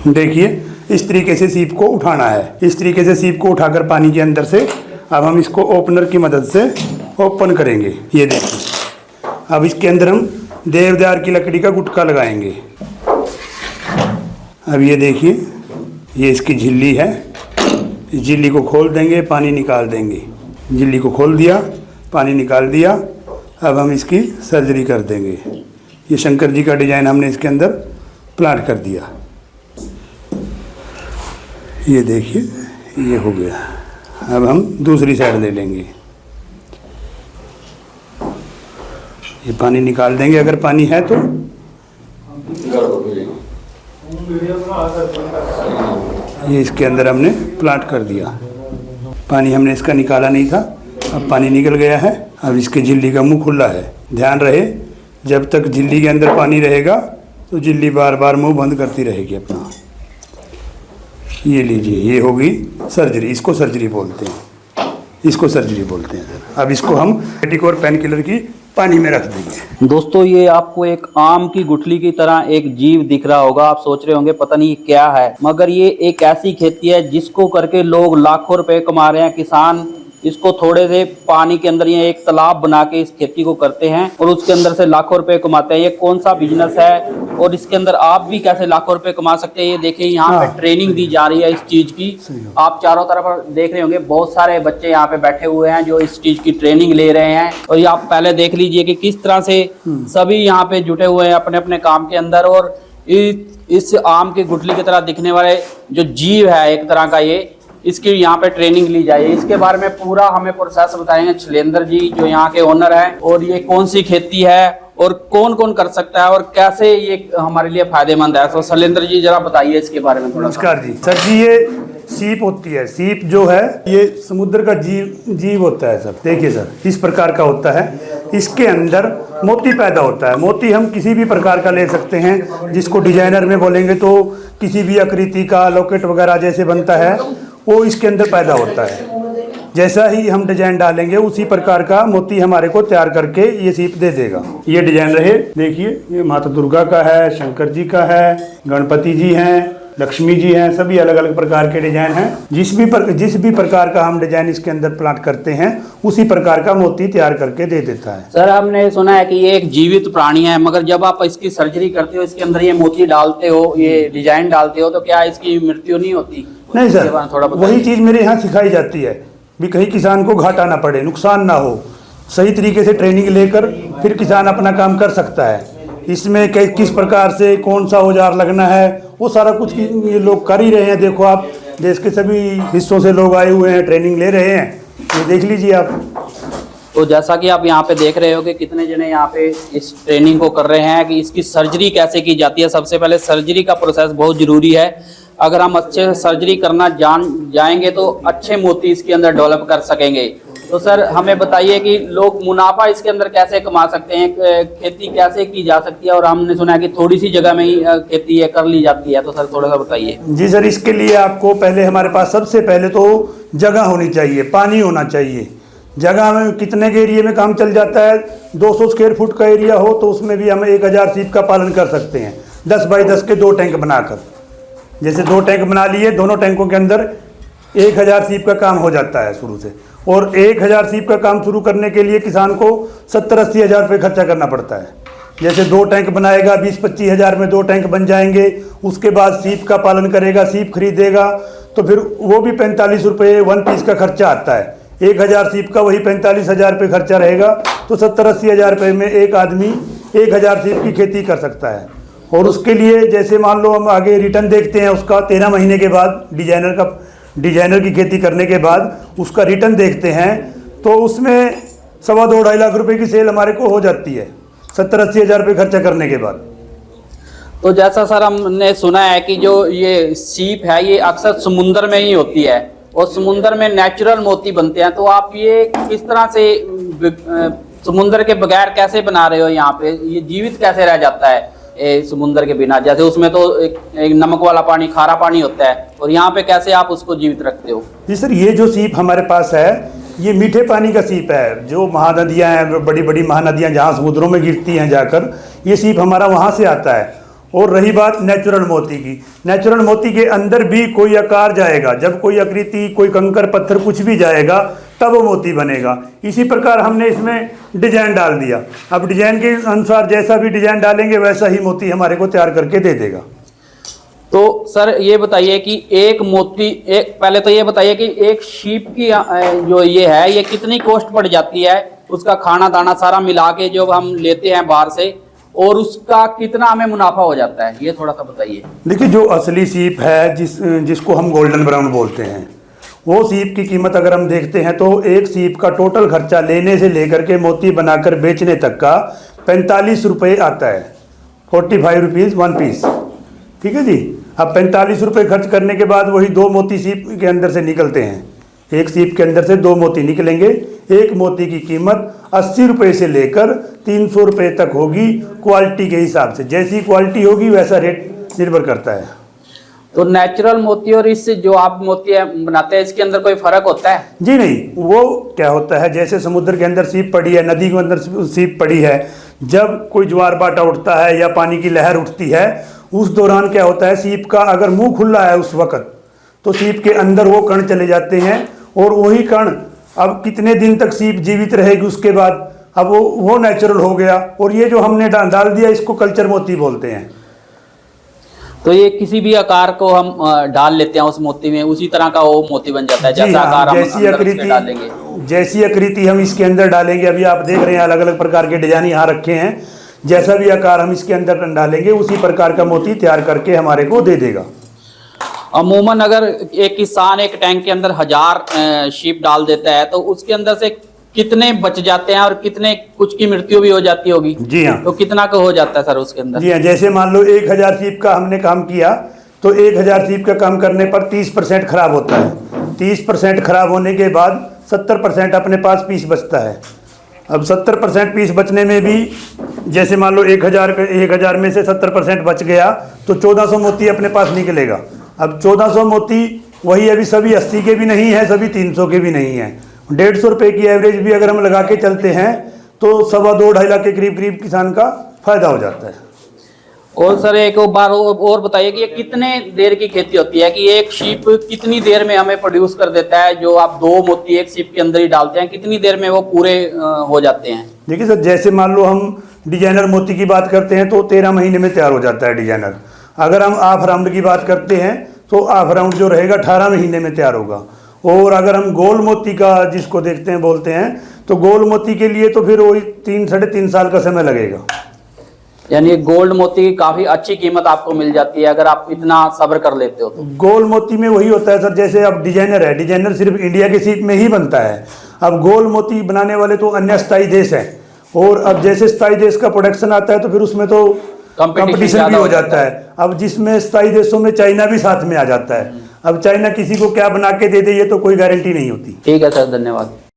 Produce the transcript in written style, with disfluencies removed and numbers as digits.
देखिए इस तरीके से सीप को उठाना है। इस तरीके से सीप को उठाकर पानी के अंदर से अब हम इसको ओपनर की मदद से ओपन करेंगे। ये देखिए अब इसके अंदर हम देवदार की लकड़ी का गुटका लगाएंगे। अब ये देखिए ये इसकी झिल्ली है। इस झिल्ली को खोल देंगे, पानी निकाल देंगे। झिल्ली को खोल दिया, पानी निकाल दिया। अब हम इसकी सर्जरी कर देंगे। ये शंकर जी का डिजाइन हमने इसके अंदर प्लांट कर दिया। ये देखिए ये हो गया। अब हम दूसरी साइड ले लेंगे। ये पानी निकाल देंगे अगर पानी है तो। ये इसके अंदर हमने प्लांट कर दिया। पानी हमने इसका निकाला नहीं था, अब पानी निकल गया है। अब इसके झिल्ली का मुंह खुला है। ध्यान रहे जब तक झिल्ली के अंदर पानी रहेगा तो झिल्ली बार बार मुंह बंद करती रहेगी अपना। ये लीजिए ये होगी सर्जरी। इसको सर्जरी बोलते हैं, इसको सर्जरी बोलते हैं सर। अब इसको हम एंटीकोर पेन किलर की पानी में रख देंगे। दोस्तों ये आपको एक आम की गुठली की तरह एक जीव दिख रहा होगा। आप सोच रहे होंगे पता नहीं क्या है, मगर ये एक ऐसी खेती है जिसको करके लोग लाखों रुपए कमा रहे हैं। किसान इसको थोड़े से पानी के अंदर ये एक तालाब बना के इस खेती को करते हैं और उसके अंदर से लाखों रुपए कमाते हैं। ये कौन सा बिजनेस है और इसके अंदर आप भी कैसे लाखों रुपए कमा सकते हैं। ये देखिए यहाँ पे ट्रेनिंग दी जा रही है इस चीज की। आप चारों तरफ देख रहे होंगे बहुत सारे बच्चे यहाँ पे बैठे हुए हैं जो इस चीज की ट्रेनिंग ले रहे हैं। और ये आप पहले देख लीजिए कि किस तरह से सभी यहाँ पे जुटे हुए हैं अपने अपने काम के अंदर। और इस आम की गुठली की तरह दिखने वाले जो जीव है एक तरह का, ये इसकी यहाँ पे ट्रेनिंग ली जाए। इसके बारे में पूरा हमें प्रोसेस बताएंगे शैलेंद्र जी जो यहाँ के ओनर हैं। और ये कौन सी खेती है और कौन कौन कर सकता है और कैसे ये हमारे लिए फायदेमंद है। तो शैलेंद्र जी जरा बताइए इसके बारे में थोड़ा। नमस्कार जी। सर जी ये सीप होती है। सीप जो है ये समुद्र का जीव होता है सर। देखिए सर इस प्रकार का होता है। इसके अंदर मोती पैदा होता है। मोती हम किसी भी प्रकार का ले सकते हैं, जिसको डिजाइनर में बोलेंगे तो किसी भी आकृति का लॉकेट वगैरह जैसे बनता है वो इसके अंदर पैदा होता है। जैसा ही हम डिजाइन डालेंगे उसी प्रकार का मोती हमारे को तैयार करके ये सीप दे देगा। ये डिजाइन रहे देखिए ये माता दुर्गा का है, शंकर जी का है, गणपति जी हैं, लक्ष्मी जी हैं, सभी अलग अलग प्रकार के डिजाइन हैं। जिस भी प्रकार का हम डिजाइन इसके अंदर प्लांट करते हैं उसी प्रकार का मोती तैयार करके दे देता है। सर हमने सुना है कि ये एक जीवित प्राणी है, मगर जब आप इसकी सर्जरी करते हो इसके अंदर ये मोती डालते हो, ये डिजाइन डालते हो, तो क्या इसकी मृत्यु नहीं होती? नहीं सर, वही चीज मेरे यहाँ सिखाई जाती है भी कहीं किसान को घाटा ना पड़े, नुकसान ना हो। सही तरीके से ट्रेनिंग लेकर फिर किसान अपना काम कर सकता है। इसमें किस प्रकार से कौन सा औजार लगना है वो सारा कुछ ये लोग कर ही रहे हैं। देखो आप देश के सभी हिस्सों से लोग आए हुए हैं, ट्रेनिंग ले रहे हैं। ये देख लीजिए आप। तो जैसा कि आप यहाँ पे देख रहे हो कि कितने जने यहाँ पे इस ट्रेनिंग को कर रहे हैं कि इसकी सर्जरी कैसे की जाती है। सबसे पहले सर्जरी का प्रोसेस बहुत ज़रूरी है। अगर हम अच्छे से सर्जरी करना जान जाएंगे तो अच्छे मोती इसके अंदर डेवलप कर सकेंगे। तो सर हमें बताइए कि लोग मुनाफा इसके अंदर कैसे कमा सकते हैं, खेती कैसे की जा सकती है। और हमने सुना है कि थोड़ी सी जगह में ही खेती कर ली जाती है, तो सर थोड़ा सा बताइए। जी सर, इसके लिए आपको पहले हमारे पास सबसे पहले तो जगह होनी चाहिए, पानी होना चाहिए। जगह में कितने के एरिया में काम चल जाता है, 200 स्क्वायर फुट का एरिया हो तो उसमें भी हम 1000 सीप का पालन कर सकते हैं। 10 बाई 10 के 2 टैंक बनाकर, जैसे 2 टैंक बना लिए, दोनों टैंकों के अंदर 1000 सीप का काम हो जाता है शुरू से। और 1000 सीप का काम शुरू करने के लिए किसान को 70-80 हज़ार रुपये खर्चा करना पड़ता है। जैसे 2 टैंक बनाएगा 20-25 हज़ार में 2 टैंक बन जाएंगे। उसके बाद सीप का पालन करेगा, सीप खरीदेगा तो फिर वो भी 45 रुपये 1 पीस का खर्चा आता है। 1000 सीप का वही 45 हज़ार रुपये खर्चा रहेगा। तो 70-80 हज़ार रुपये में एक आदमी 1000 सीप की खेती कर सकता है। और उसके लिए जैसे मान लो हम आगे रिटर्न देखते हैं उसका 13 महीने के बाद, डिजाइनर की खेती करने के बाद उसका रिटर्न देखते हैं तो उसमें 2.25 लाख रुपए की सेल हमारे को हो जाती है 70-80 हज़ार रुपये खर्चा करने के बाद। तो जैसा सर हमने सुना है कि जो ये सीप है ये अक्सर समुंदर में ही होती है और समुंदर में नेचुरल मोती बनते हैं। तो आप ये किस तरह से समुंदर के बगैर कैसे बना रहे हो? यहाँ पे ये जीवित कैसे रह जाता है समुंदर के बिना? जैसे उसमें तो एक नमक वाला पानी, खारा पानी होता है, और यहाँ पे कैसे आप उसको जीवित रखते हो? जी सर, ये जो सीप हमारे पास है ये मीठे पानी का सीप है। जो महानदियाँ हैं, बड़ी बड़ी महानदियाँ जहाँ समुद्रों में गिरती हैं जाकर, ये सीप हमारा वहाँ से आता है। और रही बात नेचुरल मोती की, नेचुरल मोती के अंदर भी कोई आकार जाएगा, जब कोई आकृति, कोई कंकर पत्थर कुछ भी जाएगा तब वो मोती बनेगा। इसी प्रकार हमने इसमें डिजाइन डाल दिया। अब डिजाइन के अनुसार जैसा भी डिजाइन डालेंगे वैसा ही मोती हमारे को तैयार करके दे देगा। तो सर ये बताइए कि एक मोती, एक पहले तो ये बताइए कि एक शीप की जो ये है ये कितनी कॉस्ट पड़ जाती है, उसका खाना दाना सारा मिला के जो हम लेते हैं बाहर से, और उसका कितना हमें मुनाफा हो जाता है, ये थोड़ा सा बताइए। देखिए जो असली सीप है जिसको हम गोल्डन ब्राउन बोलते हैं, वो सीप की कीमत अगर हम देखते हैं तो एक सीप का टोटल खर्चा लेने से लेकर के मोती बनाकर बेचने तक का 45 रुपये आता है, 45 रुपीज़ वन पीस, ठीक है जी। अब 45 रुपये खर्च करने के बाद वही 2 मोती सीप के अंदर से निकलते हैं, एक सीप के अंदर से 2 मोती निकलेंगे। एक मोती की कीमत 80 रुपये से लेकर 300 रुपये तक होगी, क्वालिटी के हिसाब से, जैसी क्वालिटी होगी वैसा रेट निर्भर करता है। तो नेचुरल मोती और इस जो आप मोती बनाते हैं इसके अंदर कोई फर्क होता है? जी नहीं, वो क्या होता है, जैसे समुद्र के अंदर सीप पड़ी है, नदी के अंदर सीप पड़ी है, जब कोई ज्वार बाटा उठता है या पानी की लहर उठती है उस दौरान क्या होता है, सीप का अगर मुंह खुला है उस वक्त तो सीप के अंदर वो कण चले जाते हैं, और वही कण अब कितने दिन तक सीप जीवित रहेगी उसके बाद, अब वो नेचुरल हो गया। और ये जो हमने डाल दिया इसको कल्चर मोती बोलते हैं। तो ये किसी भी आकार को हम डाल लेते हैं उस मोती में, उसी तरह का वो मोती बन जाता है, जैसा आकार हम अंदर उसमें डालेंगे, जैसी आकृति हम इसके अंदर डालेंगे। अभी आप देख रहे हैं अलग अलग प्रकार के डिजाइन यहाँ रखे हैं, जैसा भी आकार हम इसके अंदर डालेंगे उसी प्रकार का मोती तैयार करके हमारे को दे देगा। अमूमन अगर एक किसान एक टैंक के अंदर 1000 शीप डाल देता है तो उसके अंदर से कितने बच जाते हैं और कितने कुछ की मृत्यु भी हो जाती होगी? जी हाँ। तो कितना का हो जाता है सर उसके अंदर? जी हाँ, जैसे मान लो 1000 शीप का हमने काम किया तो 1000 शीप का काम करने पर 30% खराब होता है। 30% खराब होने के बाद 70% अपने पास पीस बचता है। अब 70% पीस बचने में भी जैसे मान लो 1000 में से 70% बच गया तो 1400 मोती अपने पास निकलेगा। अब 1400 मोती वही अभी सभी 80 के भी नहीं है, सभी 300 के भी नहीं है, 150 रुपये की एवरेज भी अगर हम लगा के चलते हैं तो 2.25 लाख के करीब किसान का फायदा हो जाता है। और सर एक बार और बताइए कि ये कितने देर की खेती होती है, कि एक शीप कितनी देर में हमें प्रोड्यूस कर देता है? जो आप 2 मोती एक शीप के अंदर ही डालते हैं कितनी देर में वो पूरे हो जाते हैं? देखिए सर, जैसे मान लो हम डिजाइनर मोती की बात करते हैं तो 13 महीने में तैयार हो जाता है डिजाइनर। अगर हम हाफ राउंड की बात करते हैं तो हाफ राउंड जो रहेगा 18 महीने में तैयार होगा। और अगर हम गोल मोती का जिसको देखते हैं बोलते हैं तो गोल मोती के लिए तो फिर वही 3-3.5 साल का समय लगेगा। यानी गोल्ड मोती की काफी अच्छी कीमत आपको मिल जाती है अगर आप इतना सब्र कर लेते हो तो। गोल मोती में वही होता है सर, जैसे अब डिजाइनर है, डिजाइनर सिर्फ इंडिया के सीप में ही बनता है। अब गोल मोती बनाने वाले तो अन्य स्थायी देश हैं, और अब जैसे स्थायी देश का प्रोडक्शन आता है तो फिर उसमें तो कंपटीशन भी हो जाता है। अब जिसमें स्थायी देशों में चाइना भी साथ में आ जाता है। अब चाइना किसी को क्या बना के दे दे ये तो कोई गारंटी नहीं होती। ठीक है सर, धन्यवाद।